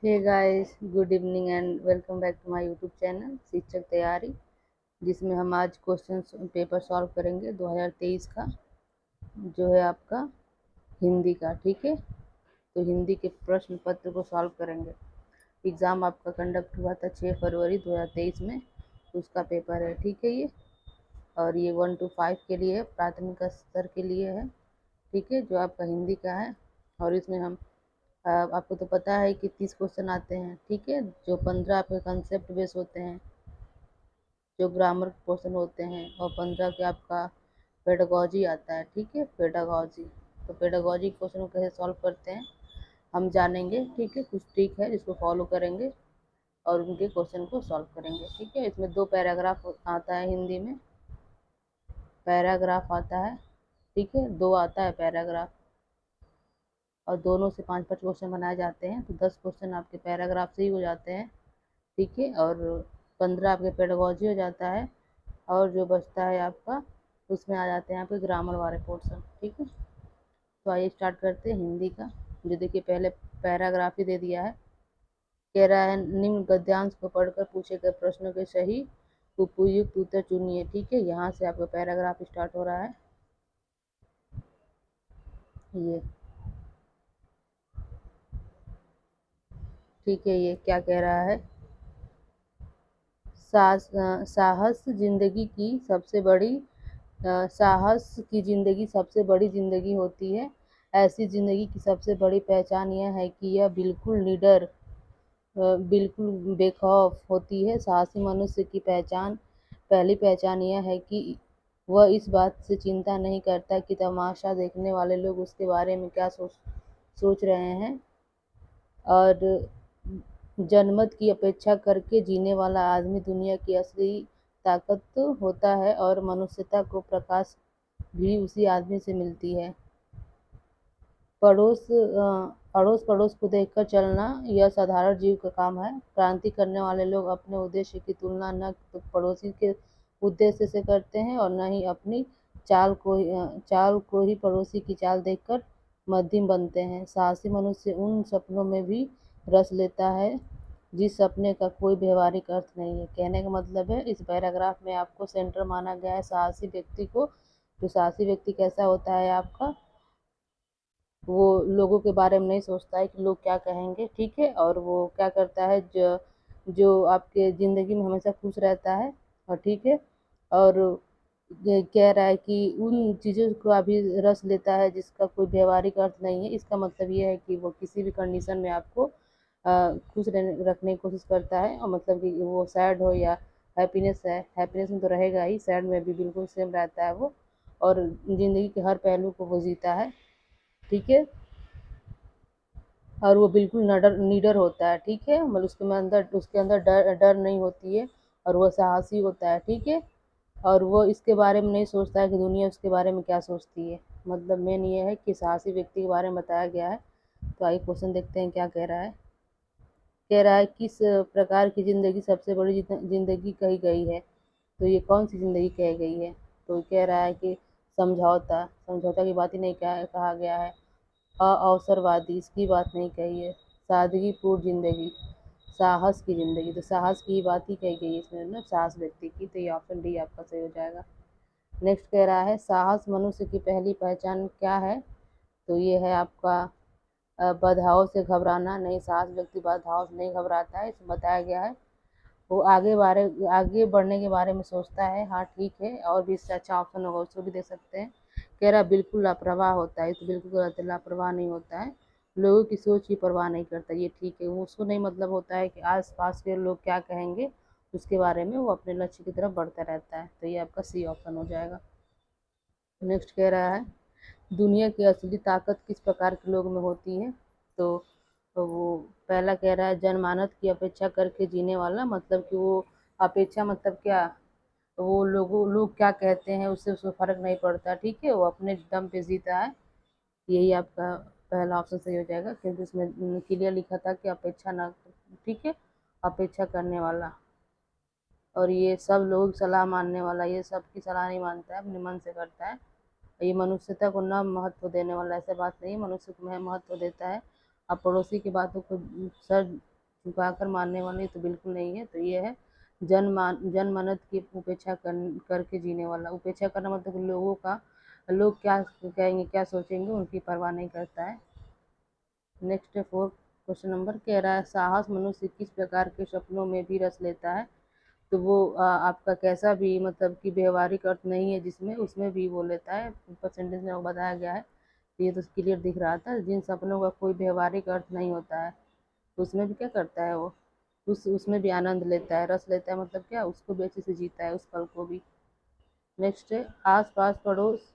Hey guys, good evening and welcome back to my YouTube channel Shikshak Taiyari, जिसमें हम आज question paper solve करेंगे 2023 का, जो है आपका हिंदी का। ठीक है, तो हिंदी के प्रश्न पत्र को सॉल्व करेंगे। एग्ज़ाम आपका कंडक्ट हुआ था 6 फरवरी 2023 में, उसका पेपर है। ठीक है, ये और ये 1 to 5 के लिए है, प्राथमिक स्तर के लिए है। ठीक है, जो आपका हिंदी का है। और इसमें हम आपको तो पता है कि 30 क्वेश्चन आते हैं। ठीक है, जो 15 आपके कंसेप्ट बेस होते हैं, जो ग्रामर क्वेश्चन होते हैं, और 15 के आपका पेडागॉजी आता है। ठीक है, पेडागॉजी। तो पेडागॉजी क्वेश्चन को कैसे सॉल्व करते हैं हम जानेंगे। ठीक है, कुछ ट्रिक है जिसको फॉलो करेंगे और उनके क्वेश्चन को सॉल्व करेंगे। ठीक है, इसमें 2 पैराग्राफ आता है हिंदी में, पैराग्राफ आता है। ठीक है, 2 आता है पैराग्राफ, और दोनों से 5-5 क्वेश्चन बनाए जाते हैं, तो 10 क्वेश्चन आपके पैराग्राफ से ही हो जाते हैं। ठीक है, और 15 आपके पेडागॉजी हो जाता है, और जो बचता है आपका उसमें आ जाते हैं आपके ग्रामर वाले पोर्शन। ठीक है, तो आइए स्टार्ट करते हैं हिंदी का। जो देखिए पहले पैराग्राफ ही दे दिया है। कह रहा है निम्न गद्यांश को पढ़कर पूछे गए प्रश्नों के सही उपयुक्त उत्तर चुनिए। ठीक है, यहाँ से आपका पैराग्राफ स्टार्ट हो रहा है। ये ठीक है, ये क्या कह रहा है? साहस जिंदगी की सबसे बड़ी साहस की ज़िंदगी सबसे बड़ी ज़िंदगी होती है। ऐसी ज़िंदगी की सबसे बड़ी पहचान यह है कि यह बिल्कुल निडर बिल्कुल बेखौफ होती है। साहसी मनुष्य की पहली पहचान यह है कि वह इस बात से चिंता नहीं करता कि तमाशा देखने वाले लोग उसके बारे में क्या सोच रहे हैं, और जनमत की अपेक्षा करके जीने वाला आदमी दुनिया की असली ताकत होता है, और मनुष्यता को प्रकाश भी उसी आदमी से मिलती है। अड़ोस पड़ोस को देखकर चलना यह साधारण जीव का काम है। क्रांति करने वाले लोग अपने उद्देश्य की तुलना न तो पड़ोसी के उद्देश्य से करते हैं, और न ही अपनी चाल को ही पड़ोसी की चाल देखकर मध्यम बनते हैं। साहसी मनुष्य उन सपनों में भी रस लेता है जिस सपने का कोई व्यवहारिक अर्थ नहीं है। कहने का मतलब है, इस पैराग्राफ में आपको सेंटर माना गया है साहसी व्यक्ति को। जो साहसी व्यक्ति कैसा होता है आपका, वो लोगों के बारे में नहीं सोचता है कि लोग क्या कहेंगे। ठीक है, और वो क्या करता है, जो आपके ज़िंदगी में हमेशा खुश रहता है। और ठीक है, और ये कह रहा है कि उन चीज़ों को अभी रस लेता है जिसका कोई व्यवहारिक अर्थ नहीं है। इसका मतलब ये है कि वो किसी भी कंडीशन में आपको खुश रखने की कोशिश करता है, और मतलब कि वो सैड हो या हैप्पीनेस है, हैप्पीनेस में तो रहेगा ही, सैड में भी बिल्कुल सेम रहता है वो, और ज़िंदगी के हर पहलू को वो जीता है। ठीक है, और वो बिल्कुल निडर होता है। ठीक है, मतलब उसके अंदर डर डर नहीं होती है, और वो साहसी होता है। ठीक है, और वो इसके बारे में नहीं सोचता है कि दुनिया उसके बारे में क्या सोचती है। मतलब मेन ये है कि साहसी व्यक्ति के बारे में बताया गया है। तो आइए क्वेश्चन देखते हैं क्या कह रहा है। कह रहा है किस प्रकार की ज़िंदगी सबसे बड़ी ज़िंदगी कही गई है। तो ये कौन सी ज़िंदगी कही गई है? तो कह रहा है कि समझौता समझौता की बात ही नहीं कहा गया है। अवसरवादी, इसकी बात नहीं कही है। सादगीपूर्ण ज़िंदगी, साहस की ज़िंदगी, तो साहस की बात ही कही गई है इसमें ना, साहस व्यक्ति की। तो ये ऑप्शन डी आपका सही हो जाएगा। नेक्स्ट कह रहा है साहस मनुष्य की पहली पहचान क्या है। तो ये है आपका बाधाओं से घबराना नहीं। साहस व्यक्ति बाधाओं से नहीं घबराता है, इसमें बताया गया है। वो आगे बढ़ने के बारे में सोचता है। हाँ ठीक है, और भी इससे अच्छा ऑप्शन होगा उसको भी दे सकते हैं। कह रहा बिल्कुल लापरवाह होता है, तो बिल्कुल गलत है, लापरवाह नहीं होता है। लोगों की सोच की परवाह नहीं करता, ये ठीक है। वो उसको नहीं मतलब होता है कि आस पास के लोग क्या कहेंगे, उसके बारे में वो अपने लक्ष्य की तरफ बढ़ता रहता है। तो ये आपका सी ऑप्शन हो जाएगा। नेक्स्ट कह रहा है दुनिया की असली ताकत किस प्रकार के लोग में होती है। तो वो पहला कह रहा है जनमानस की अपेक्षा करके जीने वाला, मतलब कि वो अपेक्षा मतलब क्या, वो लोग क्या कहते हैं उससे उसको फर्क नहीं पड़ता। ठीक है, वो अपने दम पे जीता है। यही आपका पहला ऑप्शन सही हो जाएगा, क्योंकि उसमें क्लियर लिखा था कि अपेक्षा ना, ठीक है, अपेक्षा करने वाला। और ये सब लोग सलाह मानने वाला, ये सबकी सलाह नहीं मानता है, अपने मन से करता है। ये मनुष्यता को न महत्व देने वाला, ऐसा बात नहीं, मनुष्य को महत्व देता है। अब पड़ोसी की बातों को सर उनको आकर मारने वाले तो बिल्कुल नहीं है। तो ये है जनमानस की उपेक्षा करके जीने वाला। उपेक्षा करना मतलब लोगों का, लोग क्या कहेंगे क्या सोचेंगे उनकी परवाह नहीं करता है। नेक्स्ट है 4 क्वेश्चन नंबर कह रहा है साहस मनुष्य किस प्रकार के सपनों में भी रस लेता है। तो वो आपका कैसा भी मतलब कि व्यवहारिक अर्थ नहीं है जिसमें, उसमें भी वो लेता है। ऊपर सेंटेंस में वो बताया गया है, तो ये तो क्लियर दिख रहा था। जिन सपनों का कोई व्यवहारिक अर्थ नहीं होता है उसमें भी क्या करता है वो, उसमें भी आनंद लेता है, रस लेता है, मतलब क्या उसको भी अच्छे से जीता है उस पल को भी। नेक्स्ट है आस पास पड़ोस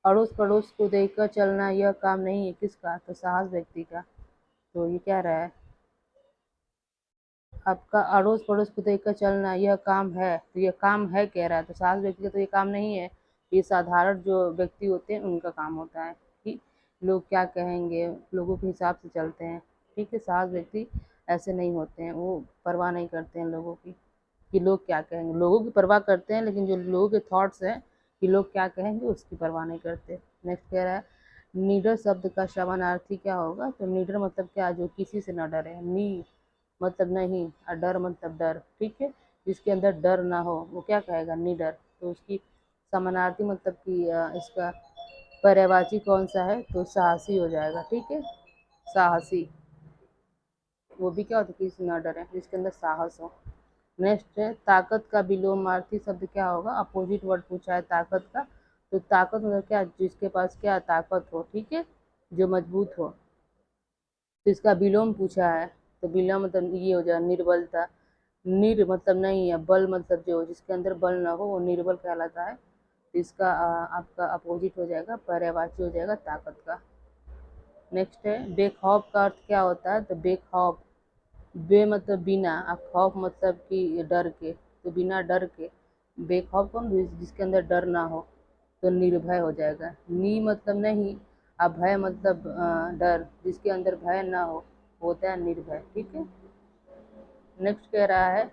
अड़ोस पड़ोस को देखकर चलना यह काम नहीं है किसका, तो साहस व्यक्ति का। तो ये क्या रहा है आपका, अड़ोस पड़ोस को देखकर चलना यह काम है, तो यह काम है कह रहा है, तो साहस व्यक्ति का तो ये काम नहीं है। ये साधारण जो व्यक्ति होते हैं उनका काम होता है कि लोग क्या कहेंगे, लोगों के हिसाब से चलते हैं। ठीक है, साहस व्यक्ति ऐसे नहीं होते हैं, वो परवाह नहीं करते हैं लोगों की कि लोग क्या कहेंगे। लोगों की परवाह करते हैं लेकिन जो लोगों के थॉट्स हैं कि लोग क्या कहेंगे उसकी परवाह नहीं करते। नेक्स्ट कह रहा है नीडर शब्द का समानार्थी क्या होगा, तो नीडर मतलब क्या, जो किसी से न डरे। नी मतलब नहीं और डर मतलब डर। ठीक है, जिसके अंदर डर ना हो वो क्या कहेगा, निडर। तो उसकी समानार्थी मतलब कि इसका पर्यायवाची कौन सा है, तो साहसी हो जाएगा। ठीक है, साहसी, वो भी क्या होता है किसी न डरे, जिसके अंदर साहस हो। नेक्स्ट है ताकत का विलोमार्थी शब्द क्या होगा, अपोजिट वर्ड पूछा है ताकत का। तो ताकत मतलब क्या, जिसके पास क्या ताकत हो। ठीक है, जो मजबूत हो। तो इसका विलोम पूछा है, तो विलोम मतलब ये हो जाएगा निर्बलता। निर मतलब नहीं है, बल मतलब जो जिसके अंदर बल ना हो वो निर्बल कहलाता है। तो इसका आपका अपोजिट हो जाएगा, पर्यायवाची हो जाएगा ताकत का। नेक्स्ट है बेखौफ का अर्थ क्या होता है, तो बेखौफ, बे मतलब बिना और खौफ मतलब कि डर के, तो बिना डर के। बेखौफ कौन, जिसके अंदर डर ना हो, तो निर्भय हो जाएगा। नी मतलब नहीं और भय मतलब डर, जिसके अंदर भय ना हो होता है निर्भय। ठीक है, नेक्स्ट कह रहा है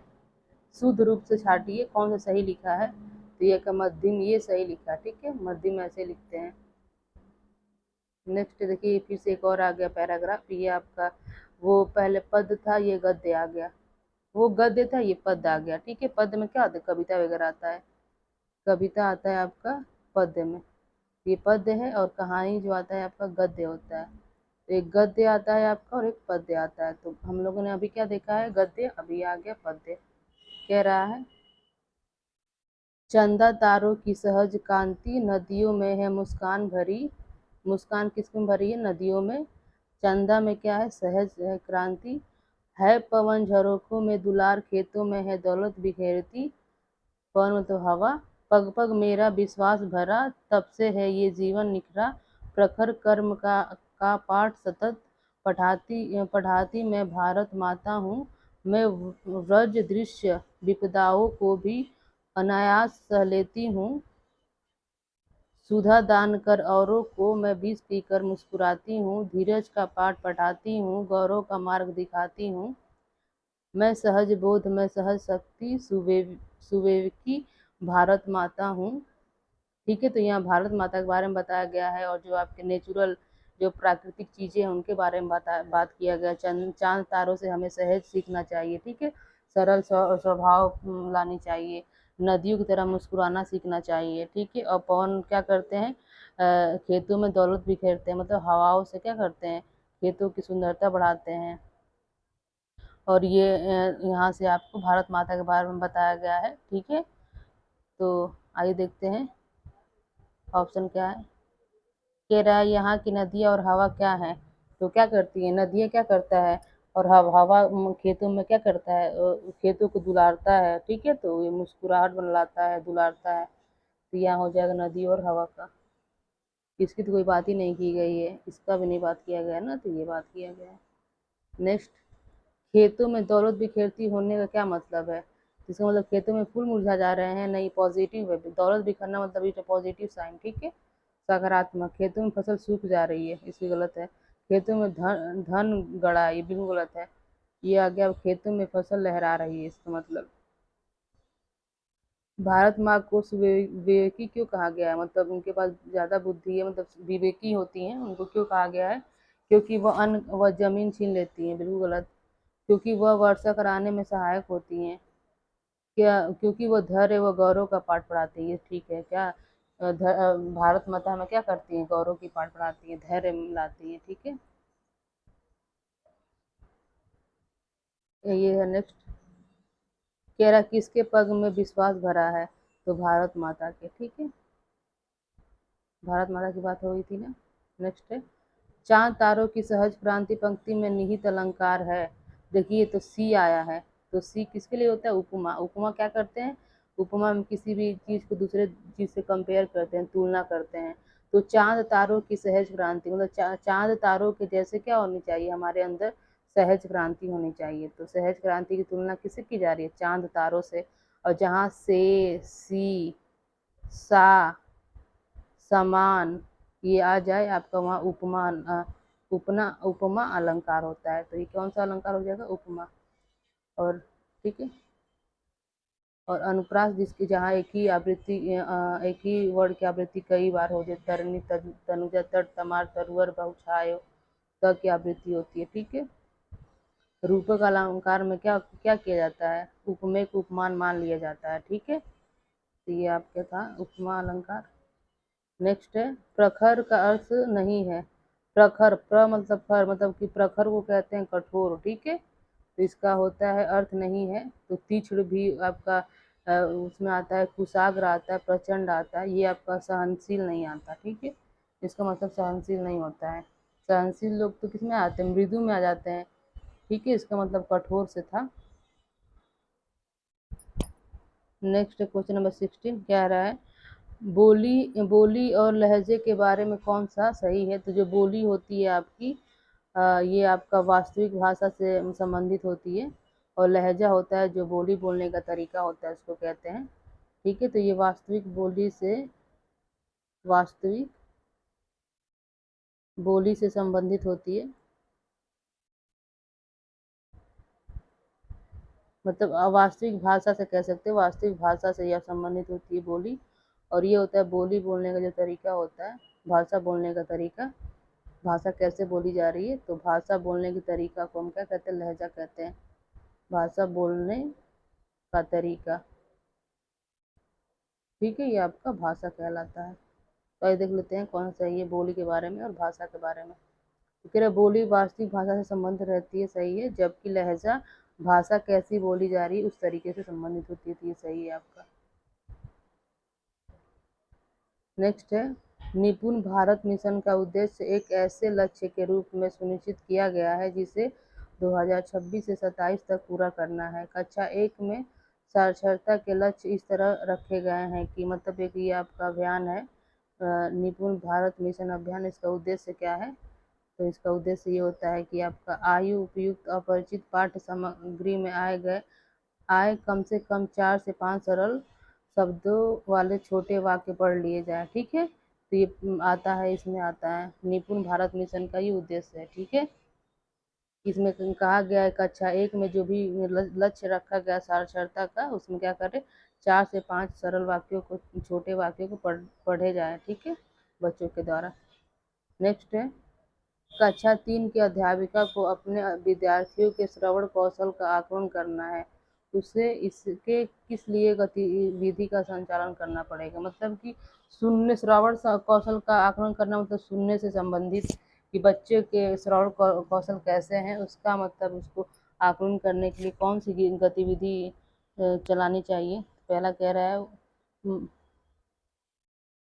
शुद्ध रूप से छाटिए कौन सा सही लिखा है, तो ये का मध्यम ये सही लिखा है। ठीक है, मध्यम ऐसे लिखते हैं। नेक्स्ट देखिए फिर से एक और आ गया पैराग्राफ, ये आपका वो पहले पद था ये गद्य आ गया, वो गद्य था ये पद आ गया। ठीक है, पद में क्या आता है, कविता वगैरह आता है, कविता आता है आपका पद्य में, ये पद्य है। और कहानी जो आता है आपका गद्य होता है। तो एक गद्य आता है आपका और एक पद्य आता है। तो हम लोगों ने अभी क्या देखा है, गद्य, अभी आ गया पद्य। कह रहा है चंदा तारों की सहज कांति नदियों में है मुस्कान भरी। मुस्कान किसमें भरी है, नदियों में। चंदा में क्या है, सहज है क्रांति। है पवन झरोखों में दुलार, खेतों में है दौलत बिखेरती। पवन मतलब हवा। पग पग मेरा विश्वास भरा, तब से है ये जीवन निखरा। प्रखर कर्म का पाठ सतत पढ़ाती पढ़ाती मैं भारत माता हूँ। मैं व्रज दृश्य विपदाओं को भी अनायास सह लेती हूँ। सुधा दान कर औरों को मैं विष पीकर मुस्कुराती हूँ। धीरज का पाठ पढ़ाती हूँ, गौरव का मार्ग दिखाती हूँ। मैं सहज बोध मैं सहज शक्ति सुवेकी भारत माता हूँ। ठीक है, तो यहाँ भारत माता के बारे में बताया गया है और जो आपके नेचुरल जो प्राकृतिक चीज़ें हैं उनके बारे में बात किया गया। चांद तारों से हमें सहज सीखना चाहिए। ठीक है, सरल स्वभाव लानी चाहिए। नदियों की तरह मुस्कुराना सीखना चाहिए। ठीक है, और पवन क्या करते हैं, खेतों में दौलत बिखेरते हैं, मतलब हवाओं से क्या करते हैं, खेतों की सुंदरता बढ़ाते हैं। और ये यहाँ से आपको भारत माता के बारे में बताया गया है। ठीक है, तो आइए देखते हैं ऑप्शन क्या है। कह रहा है यहाँ की नदियाँ और हवा क्या है, तो क्या करती है, नदियाँ क्या करता है और हवा खेतों में क्या करता है, खेतों को दुलारता है। ठीक है, तो ये मुस्कुराहट बनलाता है, दुलारता है। तो यहाँ हो जाएगा नदी और हवा का। इसकी तो कोई बात ही नहीं की गई है, इसका भी नहीं बात किया गया ना, तो ये बात किया गया है। नेक्स्ट, खेतों में दौलत बिखेरती होने का क्या मतलब है, इसका मतलब खेतों में फूल मुरझा जा रहे हैं, नहीं पॉजिटिव है। दौलत बिखरना मतलब ये पॉजिटिव साइन। ठीक है, सकारात्मक। खेतों में फसल सूख जा रही है, इसकी गलत है। खेतों में धन धन गड़ा, ये बिल्कुल गलत है। ये आ गया खेतों में फसल लहरा रही है, इसका मतलब। भारत माँ को विवेकी क्यों कहा गया है, मतलब उनके पास ज्यादा बुद्धि है, मतलब विवेकी होती हैं, उनको क्यों कहा गया है, क्योंकि वह अन्न व जमीन छीन लेती हैं, बिल्कुल गलत। क्योंकि वह वर्षा कराने में सहायक होती हैं। क्या? क्योंकि वो धैर्य व गौरव का पाठ पढ़ाती है। ये ठीक है क्या? भारत माता हमें क्या करती है? गौरव की पाठ पढ़ाती है, धैर्य लाती है। ठीक है, ये है नेक्स्ट। कह रहा किसके पग में विश्वास भरा है? तो भारत माता के। ठीक है, भारत माता की बात हो गई थी ना। नेक्स्ट है, चांद तारों की सहज क्रांति पंक्ति में निहित अलंकार है। देखिए तो सी आया है। तो सी किसके लिए होता है? उपमा। उपमा क्या करते हैं? उपमा में किसी भी चीज को दूसरे चीज से कंपेयर करते हैं, तुलना करते हैं। तो चांद तारों की सहज क्रांति मतलब चांद तारों के जैसे क्या होनी चाहिए? हमारे अंदर सहज क्रांति होनी चाहिए। तो सहज क्रांति की तुलना किससे की जा रही है? चांद तारों से। और जहाँ से, सी, सा, समान ये आ जाए आपका, वहाँ उपमा उपना उपमा अलंकार होता है। तो ये कौन सा अलंकार हो जाएगा? उपमा। और ठीक है, और अनुप्रास जिसकी जहाँ एक ही आवृत्ति एक ही वर्ड की आवृत्ति कई बार हो जाए, तरनी, तनुजा, तट, तमार, तरुअर, बहुछायो, त की आवृत्ति होती है। ठीक है, रूपक अलंकार में क्या क्या किया जाता है? उपमेय को उपमान मान लिया जाता है। ठीक है, तो ये आपके था उपमा अलंकार। नेक्स्ट है, प्रखर का अर्थ नहीं है। प्रखर, प्र मतलब खर, मतलब कि प्रखर को कहते हैं कठोर। ठीक है, तो इसका होता है अर्थ नहीं है। तो तीक्ष्ण भी आपका उसमें आता है, कुशाग्र आता है, प्रचंड आता है, ये आपका सहनशील नहीं आता। ठीक है, इसका मतलब सहनशील नहीं होता है। सहनशील लोग तो किस में आते हैं? मृदु में आ जाते हैं। ठीक है, इसका मतलब कठोर से था। नेक्स्ट क्वेश्चन नंबर 16 क्या रहा है? बोली बोली और लहजे के बारे में कौन सा सही है? तो जो बोली होती है आपकी, ये आपका वास्तविक भाषा से संबंधित होती है। और लहजा होता है जो बोली बोलने का तरीका होता है, उसको कहते हैं। ठीक है, तो ये वास्तविक बोली से, वास्तविक बोली से संबंधित होती है। मतलब अवास्तविक भाषा से कह सकते हैं, वास्तविक भाषा से यह संबंधित होती है बोली। और ये होता है बोली बोलने का जो तरीका होता है, भाषा बोलने का तरीका। भाषा कैसे बोली जा रही है? तो भाषा बोलने के तरीका को हम क्या कहते हैं? लहजा कहते हैं। भाषा बोलने का तरीका। ठीक है, ये आपका भाषा कहलाता है। तो ये देख लेते हैं कौन सा है ये बोली के बारे में और भाषा के बारे में। तो कह रहे बोली वास्तविक भाषा से संबंध रहती है, सही है। जबकि लहजा भाषा कैसी बोली जा रही है उस तरीके से संबंधित होती है। तो ये सही है आपका। नेक्स्ट है, निपुण भारत मिशन का उद्देश्य एक ऐसे लक्ष्य के रूप में सुनिश्चित किया गया है जिसे 2026 से 27 तक पूरा करना है। कक्षा 1 में साक्षरता के लक्ष्य इस तरह रखे गए हैं कि मतलब एक ये आपका अभियान है, निपुण भारत मिशन अभियान। इसका उद्देश्य क्या है? तो इसका उद्देश्य ये होता है कि आपका आयु उपयुक्त अपरिचित पाठ्य सामग्री में आए कम से कम 4 से 5 सरल शब्दों वाले छोटे वाक्य पढ़ लिए जाए। ठीक है, तो ये आता है, इसमें आता है निपुण भारत मिशन का ये उद्देश्य है। ठीक है, इसमें कहा गया है कक्षा 1 में जो भी लक्ष्य रखा गया साक्षरता का, उसमें क्या करें? 4 से 5 सरल वाक्यों को, छोटे वाक्यों को पढ़े जाए। ठीक है, बच्चों के द्वारा। नेक्स्ट है, कक्षा 3 की अध्यापिका को अपने विद्यार्थियों के श्रवण कौशल का आकलन करना है। उसे इसके किस लिए गतिविधि का संचालन करना पड़ेगा? मतलब कि सुनने, श्रवण कौशल का आकलन करना मतलब सुनने से संबंधित, कि बच्चे के श्रवण कौशल कैसे हैं, उसका मतलब उसको आकलन करने के लिए कौन सी गतिविधि चलानी चाहिए? पहला कह रहा है,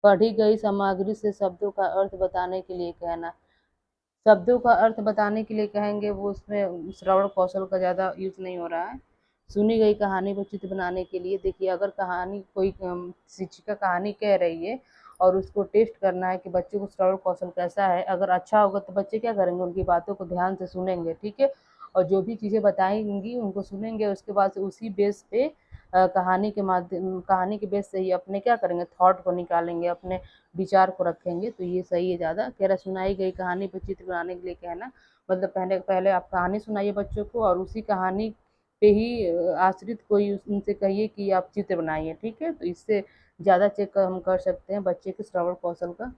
पढ़ी गई सामग्री से शब्दों का अर्थ बताने के लिए कहना। शब्दों का अर्थ बताने के लिए कहेंगे, वो उसमें श्रवण कौशल का ज़्यादा यूज़ नहीं हो रहा है। सुनी गई कहानी को चित्र बनाने के लिए, देखिए अगर कहानी कोई शिक्षिका कहानी कह रही है और उसको टेस्ट करना है कि बच्चे को श्रवण कौशल कैसा है, अगर अच्छा होगा तो बच्चे क्या करेंगे? उनकी बातों को ध्यान से सुनेंगे। ठीक है, और जो भी चीज़ें बताएंगी उनको सुनेंगे, उसके बाद से उसी बेस पे कहानी के बेस से ही अपने क्या करेंगे? थॉट को निकालेंगे, अपने विचार को रखेंगे। तो ये सही है ज़्यादा। कह रहा सुनाई गई कहानी पर चित्र बनाने के लिए कहना, मतलब पहले पहले आप कहानी सुनाइए बच्चों को और उसी कहानी पे ही आश्रित कोई उनसे कहिए कि आप चित्र बनाइए। ठीक है, तो इससे ज़्यादा चेक हम कर सकते हैं बच्चे के श्रवण कौशल का।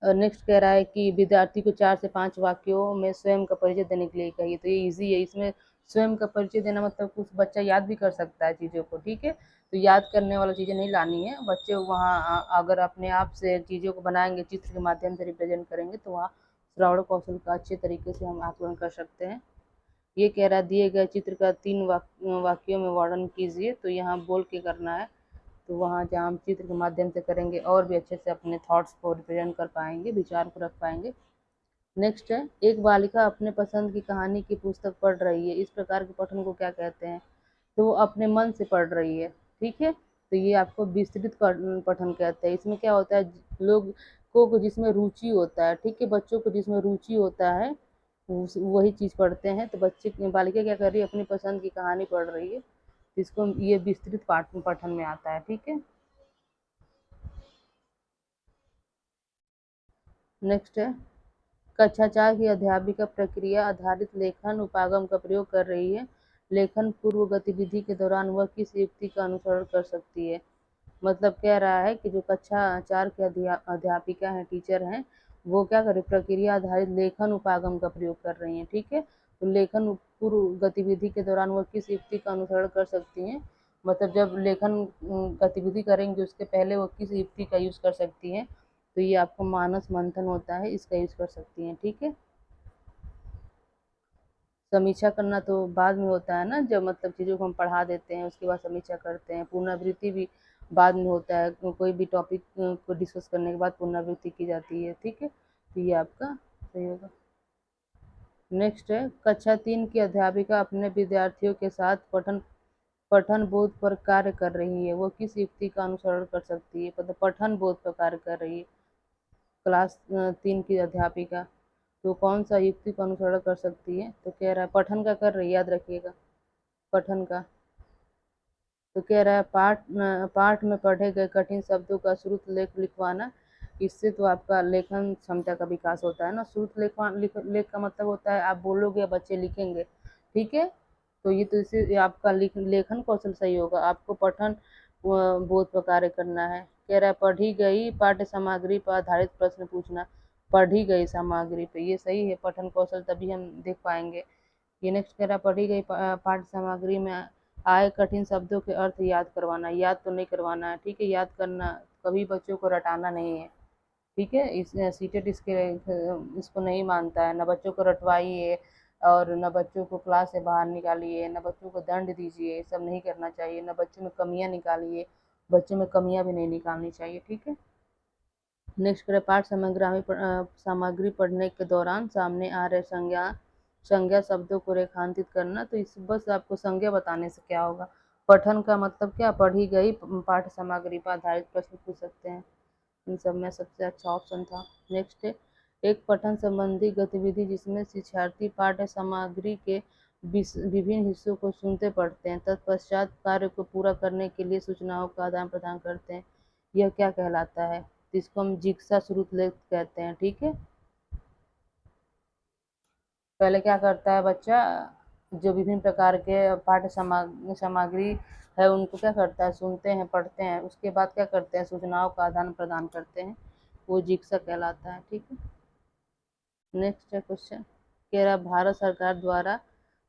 नेक्स्ट कह रहा है कि विद्यार्थी को 4 से 5 वाक्यों में स्वयं का परिचय देने के लिए कहिए। तो ये इजी है, इसमें स्वयं का परिचय देना मतलब कुछ बच्चा याद भी कर सकता है चीज़ों को, ठीक है। तो याद करने वाला चीज़ें नहीं लानी है, बच्चे वहाँ अगर अपने आप से चीज़ों को बनाएंगे, चित्र के माध्यम से रिप्रेजेंट करेंगे, तो वहाँ श्रवण कौशल का अच्छे तरीके से हम आकलन कर सकते हैं। ये कह रहा है दिए गए चित्र का 3 वाक्यों में वर्णन कीजिए। तो यहाँ बोल के करना है, तो वहाँ जहाँ हम चित्र के माध्यम से करेंगे और भी अच्छे से अपने थॉट्स को रिप्रेजेंट कर पाएंगे, विचार को रख पाएंगे। नेक्स्ट है, एक बालिका अपने पसंद की कहानी की पुस्तक पढ़ रही है, इस प्रकार के पठन को क्या कहते हैं? तो वो अपने मन से पढ़ रही है, ठीक है। तो ये आपको विस्तृत पठन कहते हैं। इसमें क्या होता है, लोग को जिसमें रुचि होता है, ठीक है, बच्चों को जिसमें रुचि होता है वही चीज़ पढ़ते हैं। तो बच्चे बालिका क्या कर रही है, अपनी पसंद की कहानी पढ़ रही है, इसको ये विस्तृत पठन में आता है, ठीक है। नेक्स्ट है, कक्षा 4 की अध्यापिका प्रक्रिया आधारित लेखन उपागम का प्रयोग कर रही है। लेखन पूर्व गतिविधि के दौरान वह किस युक्ति का अनुसरण कर सकती है? मतलब कह रहा है कि जो कक्षा 4 के अध्यापिका हैं, टीचर हैं, वो क्या कर रही, प्रक्रिया आधारित लेखन उपागम का प्रयोग कर रही हैं, ठीक है। तो लेखन पूर्व गतिविधि के दौरान वह किस युक्ति का अनुसरण कर सकती हैं? मतलब जब लेखन गतिविधि करेंगे उसके पहले वो किस युक्ति का यूज कर सकती हैं? तो ये आपको मानस मंथन होता है, इसका यूज कर सकती हैं, ठीक है। समीक्षा करना तो बाद में होता है ना, जब मतलब चीज़ों को हम पढ़ा देते हैं उसके बाद समीक्षा करते हैं। पुनरावृत्ति भी बाद में होता है, कोई भी टॉपिक को डिस्कस करने के बाद पुनरावृत्ति की जाती है, ठीक है। तो ये आपका सही होगा। नेक्स्ट है, कक्षा 3 की अध्यापिका अपने विद्यार्थियों के साथ पठन पठन बोध पर कार्य कर रही है, वो किस युक्ति का अनुसरण कर सकती है? मतलब पठन बोध पर कार्य कर रही है क्लास 3 की अध्यापिका, तो कौन सा युक्ति का अनुसरण कर सकती है? तो कह रहा है पठन का कर रही है, याद रखिएगा, पठन का। तो कह रहा है पाठ में पढ़े गए कठिन शब्दों का श्रुत लेख लिखवाना। इससे तो आपका लेखन क्षमता का विकास होता है ना। श्रुत लेख का मतलब होता है आप बोलोगे या बच्चे लिखेंगे, ठीक है। तो ये तो इससे आपका लेखन कौशल सही होगा। आपको पठन बोध पर कार्य करना है। कह रहा है पढ़ी गई पाठ्य सामग्री पर आधारित प्रश्न पूछना। पढ़ी गई सामग्री पे, ये सही है, पठन कौशल तभी हम देख पाएंगे। ये नेक्स्ट कह रहा है पढ़ी गई पाठ्य सामग्री में आए कठिन शब्दों के अर्थ याद करवाना। याद तो नहीं करवाना है, ठीक है, याद करना, कभी बच्चों को रटाना नहीं है, ठीक है। इस सीटेट इसको नहीं मानता है, न बच्चों को रटवाइए और न बच्चों को क्लास से बाहर निकालिए, न बच्चों को दंड दीजिए, ये सब नहीं करना चाहिए। न बच्चों में कमियां निकालिए, बच्चों में कमियां भी नहीं निकालनी चाहिए, ठीक है। नेक्स्ट करें, पाठ सामग्री पढ़ने के दौरान सामने आ रहे संज्ञा शब्दों को रेखांकित करना। तो इस बस आपको संज्ञा बताने से क्या होगा, पठन का मतलब क्या, पढ़ी गई पाठ्य सामग्री पर आधारित प्रश्न पूछ सकते हैं। इन सब में सबसे अच्छा ऑप्शन था। नेक्स्ट है, एक पठन संबंधी गतिविधि जिसमें शिक्षार्थी पाठ्य सामग्री के विभिन्न हिस्सों को सुनते पढ़ते हैं, तत्पश्चात कार्य को पूरा करने के लिए सूचनाओं का आदान प्रदान करते हैं, यह क्या कहलाता है? तो इसको हम जिक्सा श्रुतलेख कहते हैं, ठीक है। पहले क्या करता है बच्चा, जो विभिन्न प्रकार के पाठ्य सामग्री है उनको क्या करता है, सुनते हैं, पढ़ते हैं, उसके बाद क्या करते हैं, सूचनाओं का आदान प्रदान करते हैं, वो जिक्सा कहलाता है, ठीक है। नेक्स्ट है क्वेश्चन, कह रहा भारत सरकार द्वारा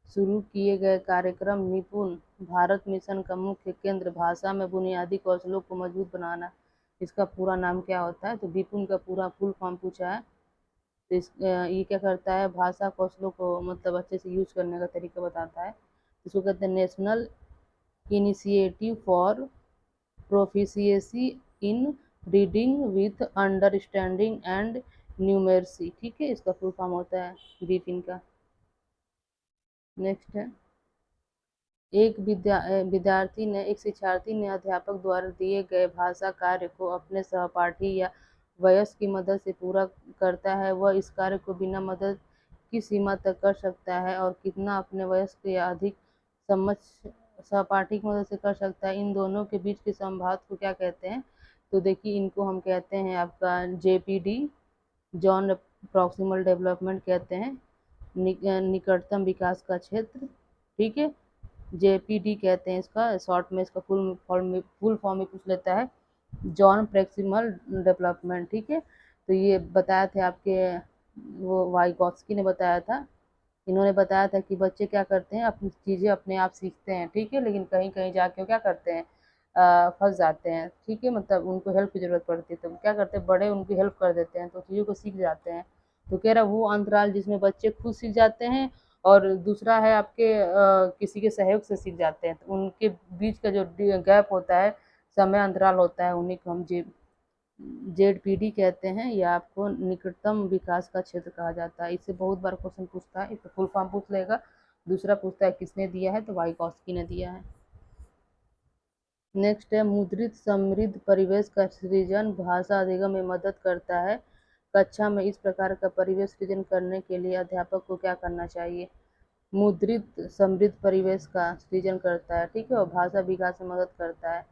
शुरू किए गए कार्यक्रम निपुण भारत मिशन का मुख्य केंद्र भाषा में बुनियादी कौशलों को मजबूत बनाना, इसका पूरा नाम क्या होता है? तो विपुन का पूरा फुल फॉर्म पूछा है। तो ये क्या करता है, भाषा कौशलों को मतलब अच्छे से यूज करने का तरीका बताता है। इसको कहते हैं national initiative for proficiency in reading with understanding and numeracy, ठीक है, इसका फुल फॉर्म होता है विपिन का। नेक्स्ट है, एक शिक्षार्थी ने अध्यापक द्वारा दिए गए भाषा कार्य को अपने सहपाठी या वयस्क की मदद से पूरा करता है। वह इस कार्य को बिना मदद की सीमा तक कर सकता है और कितना अपने वयस्क या अधिक समझ सहपाठी की मदद से कर सकता है। इन दोनों के बीच के संवाद को क्या कहते हैं? तो देखिए इनको हम कहते हैं आपका JPD, जॉन प्रॉक्सिमल डेवलपमेंट कहते हैं, निकटतम विकास का क्षेत्र, ठीक है। JPD कहते हैं इसका शॉर्ट में, इसका फुल फॉर्म में पूछ लेता है, जॉन प्रॉक्सिमल डेवलपमेंट, ठीक है। तो ये बताया थे आपके, वो वाइगॉत्स्की ने बताया था। इन्होंने बताया था कि बच्चे क्या करते हैं, अपनी चीज़ें अपने आप सीखते हैं, ठीक है, लेकिन कहीं कहीं जाके वो क्या करते हैं, फंस जाते हैं, ठीक है, मतलब उनको हेल्प की ज़रूरत पड़ती है, तो क्या करते हैं, बड़े उनकी हेल्प कर देते हैं, तो चीज़ों को सीख जाते हैं। तो कह रहा वो अंतराल जिसमें बच्चे खुद सीख जाते हैं, और दूसरा है आपके किसी के सहयोग से सीख जाते हैं, तो उनके बीच का जो गैप होता है, समय अंतराल होता है, उन्हीं को हम जेडपीडी कहते हैं, या आपको निकटतम विकास का क्षेत्र कहा जाता है। इससे बहुत बार क्वेश्चन पूछता है, एक तो फुल फॉर्म पूछ लेगा, दूसरा पूछता है किसने दिया है, तो वाइगॉत्स्की ने दिया है। नेक्स्ट है, मुद्रित समृद्ध परिवेश का सृजन भाषा अधिगम में मदद करता है। कक्षा में इस प्रकार का परिवेश सृजन करने के लिए अध्यापक को क्या करना चाहिए? मुद्रित समृद्ध परिवेश का सृजन करता है, ठीक है, और भाषा विकास में मदद करता है।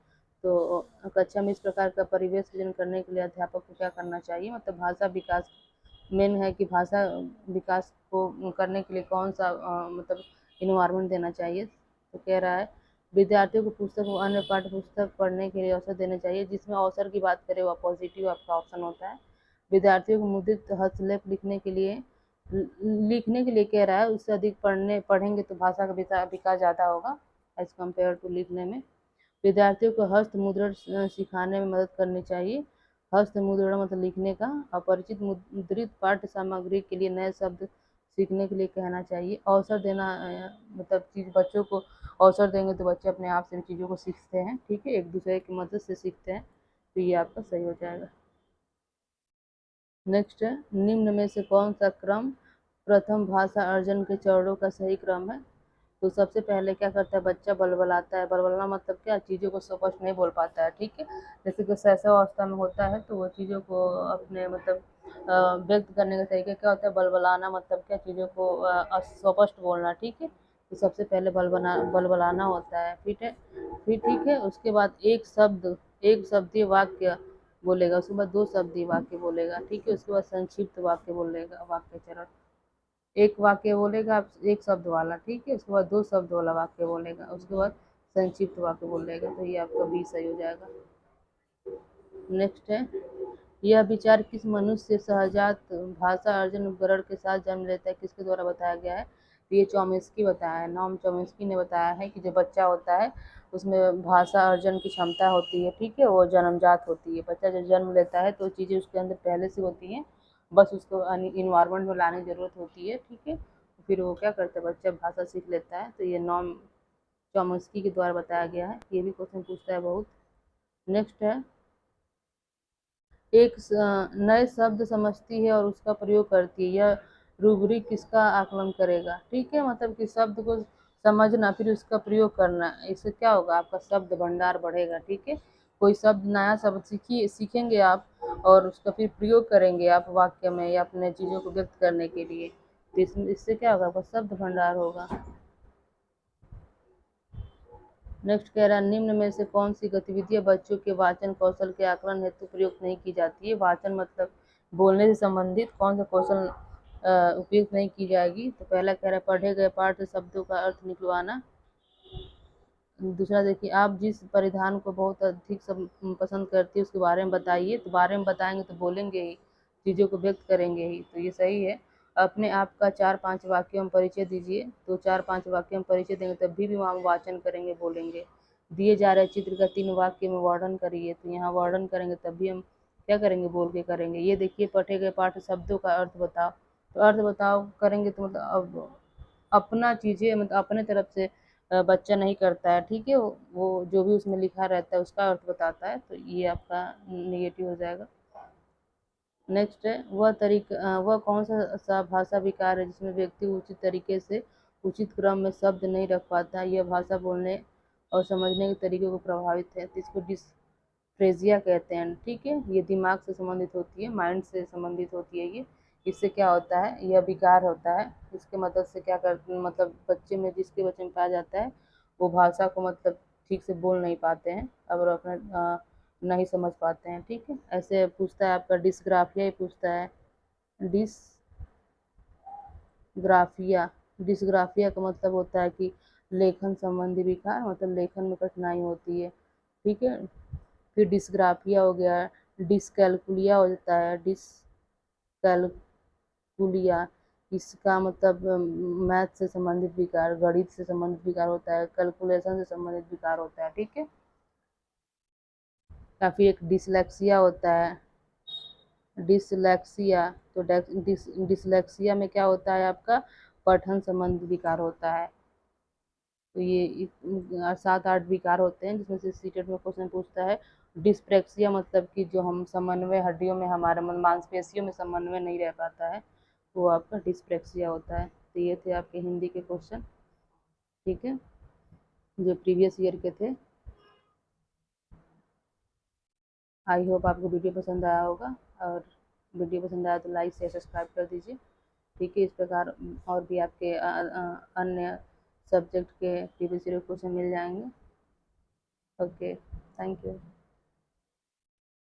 तो कक्षा में इस प्रकार का परिवेश सृजन करने के लिए अध्यापक को क्या करना चाहिए, मतलब भाषा विकास मेन है कि भाषा विकास को करने के लिए कौन सा मतलब इन्वायरमेंट देना चाहिए। तो कह रहा है विद्यार्थियों को पुस्तक व अन्य पाठ्य पुस्तक पढ़ने के लिए अवसर देने चाहिए। जिसमें अवसर की बात करें, वह पॉजिटिव आपका ऑप्शन होता है। विद्यार्थियों को मुद्रित हस्तलेख लिखने के लिए कह रहा है, उससे अधिक पढ़ेंगे तो भाषा का विकास ज़्यादा होगा एज कम्पेयर टू लिखने में। विद्यार्थियों को हस्त मुद्रण सिखाने में मदद करनी चाहिए। हस्त मुद्रण मतलब लिखने का। अपरिचित मुद्रित पाठ्य सामग्री के लिए नए शब्द सीखने के लिए कहना चाहिए। अवसर देना मतलब चीज़ बच्चों को अवसर देंगे तो बच्चे अपने आप से चीज़ों को सीखते हैं, ठीक है, एक दूसरे की मदद से सीखते हैं, तो ये आपका सही हो जाएगा। नेक्स्ट है, निम्न में से कौन सा क्रम प्रथम भाषा अर्जन के चरणों का सही क्रम है? तो सबसे पहले क्या करता है, बच्चा बलबलाता है। बलबलाना मतलब क्या, चीज़ों को स्पष्ट नहीं बोल पाता है, ठीक है, जैसे कि शैशवावस्था में होता है, तो वो चीज़ों को अपने मतलब व्यक्त करने का तरीका क्या होता है, बलबलाना मतलब क्या, चीज़ों को स्पष्ट बोलना, ठीक है, तो सबसे पहले बलबलाना होता है, फिर ठीक है, उसके बाद एक शब्दीय वाक्य बोलेगा, उसके बाद दो शब्दीय वाक्य बोलेगा, ठीक है, उसके बाद संक्षिप्त वाक्य बोलेगा, वाक्य चरण, एक वाक्य बोलेगा एक शब्द वाला, ठीक है, उसके बाद दो शब्द वाला वाक्य बोलेगा, उसके बाद संक्षिप्त वाक्य बोलेगा, तो ये आपका बी सही हो जाएगा। नेक्स्ट है, यह विचार किस मनुष्य सहजात भाषा अर्जन उपकरण के साथ जन्म लेता है, किसके द्वारा बताया गया है? तो ये चॉम्स्की बताया है, नॉम चॉम्स्की ने बताया है कि जो बच्चा होता है उसमें भाषा अर्जन की क्षमता होती है, ठीक है, वो जन्मजात होती है। बच्चा जब जन्म लेता है तो चीज़ें उसके अंदर पहले से होती हैं, बस उसको इन्वायरमेंट में लाने की ज़रूरत होती है, ठीक है, फिर वो क्या करता है, बच्चा भाषा सीख लेता है। तो ये नॉम चॉम्स्की के द्वारा बताया गया है। ये भी क्वेश्चन पूछता है बहुत। नेक्स्ट है, एक नए शब्द समझती है और उसका प्रयोग करती है, यह रूब्रिक किसका आकलन करेगा? ठीक है, मतलब कि शब्द को समझना फिर उसका प्रयोग करना, इससे क्या होगा, आपका शब्द भंडार बढ़ेगा, ठीक है, कोई शब्द नया शब्द सीखेंगे आप और उसका फिर प्रयोग करेंगे आप वाक्य में या अपने चीज़ों को व्यक्त करने के लिए, तो इससे क्या होगा, आपका शब्द भंडार होगा। नेक्स्ट कह रहा है, निम्न में से कौन सी गतिविधियां बच्चों के वाचन कौशल के आकलन हेतु प्रयुक्त नहीं की जाती है? वाचन मतलब बोलने से संबंधित कौन सा कौशल उपयुक्त नहीं की जाएगी? तो पहला कह रहा है, पढ़े गए पाठ से शब्दों का अर्थ निकलवाना। दूसरा देखिए, आप जिस परिधान को बहुत अधिक पसंद करती है उसके बारे में बताइए। तो बारे में बताएंगे तो बोलेंगे ही, चीज़ों को व्यक्त करेंगे ही, तो ये सही है। अपने आप का 4-5 वाक्यों में परिचय दीजिए। तो 4-5 वाक्यों में परिचय देंगे तब भी वहाँ वाचन करेंगे, बोलेंगे। दिए जा रहे चित्र का 3 वाक्य में वर्णन करिए, तो यहाँ वर्णन करेंगे तब भी हम क्या करेंगे, बोल के करेंगे। ये देखिए, पढ़े गए पाठ शब्दों का अर्थ बताओ, तो अर्थ बताओ करेंगे तो मतलब अब अपना चीज़ें मतलब अपने तरफ से बच्चा नहीं करता है, ठीक है, वो जो भी उसमें लिखा रहता है उसका अर्थ बताता है, तो ये आपका नेगेटिव हो जाएगा। नेक्स्ट है, वह कौन सा भाषा विकार है जिसमें व्यक्ति उचित तरीके से उचित क्रम में शब्द नहीं रख पाता? यह भाषा बोलने और समझने के तरीके को प्रभावित है, तो इसको डिस्फ्रेजिया कहते हैं, ठीक है, ये दिमाग से संबंधित होती है, माइंड से संबंधित होती है ये। इससे क्या होता है, यह विकार होता है, इसके मदद से क्या कर मतलब बच्चे में जिसके बच्चे में पाया जाता है वो भाषा को मतलब ठीक से बोल नहीं पाते हैं, और अपना नहीं समझ पाते हैं, ठीक है। ऐसे पूछता है आपका डिस्ग्राफिया ही पूछता है, डिसग्राफिया। डिसग्राफिया का मतलब होता है कि लेखन संबंधी विकार, मतलब लेखन में कठिनाई होती है, ठीक है। फिर डिस्ग्राफिया हो गया, डिसकैलकुलिया हो जाता है, कैलकुलिया, इसका मतलब मैथ से संबंधित विकार, गणित से संबंधित विकार होता है, कैलकुलेशन से संबंधित विकार होता है, ठीक है। या फिर एक डिसलेक्सिया होता है, डिसलेक्सिया। तो डिसलेक्सिया में क्या होता है आपका, पठन संबंधी विकार होता है। तो ये 7-8 विकार होते हैं जिसमें से सीटेट में क्वेश्चन पूछता है। डिस्प्रेक्सिया मतलब कि जो हम समन्वय हड्डियों में, हमारे मांसपेशियों में समन्वय नहीं रह पाता है, वो आपका डिस्प्रेक्सिया होता है। तो ये थे आपके हिंदी के क्वेश्चन, ठीक है, जो प्रीवियस ईयर के थे। आई होप आपको वीडियो पसंद आया होगा, और वीडियो पसंद आया तो लाइक शेयर सब्सक्राइब कर दीजिए, ठीक है। इस प्रकार और भी आपके अन्य सब्जेक्ट के प्रीवियस ईयर क्वेश्चन मिल जाएंगे। Okay, thank you.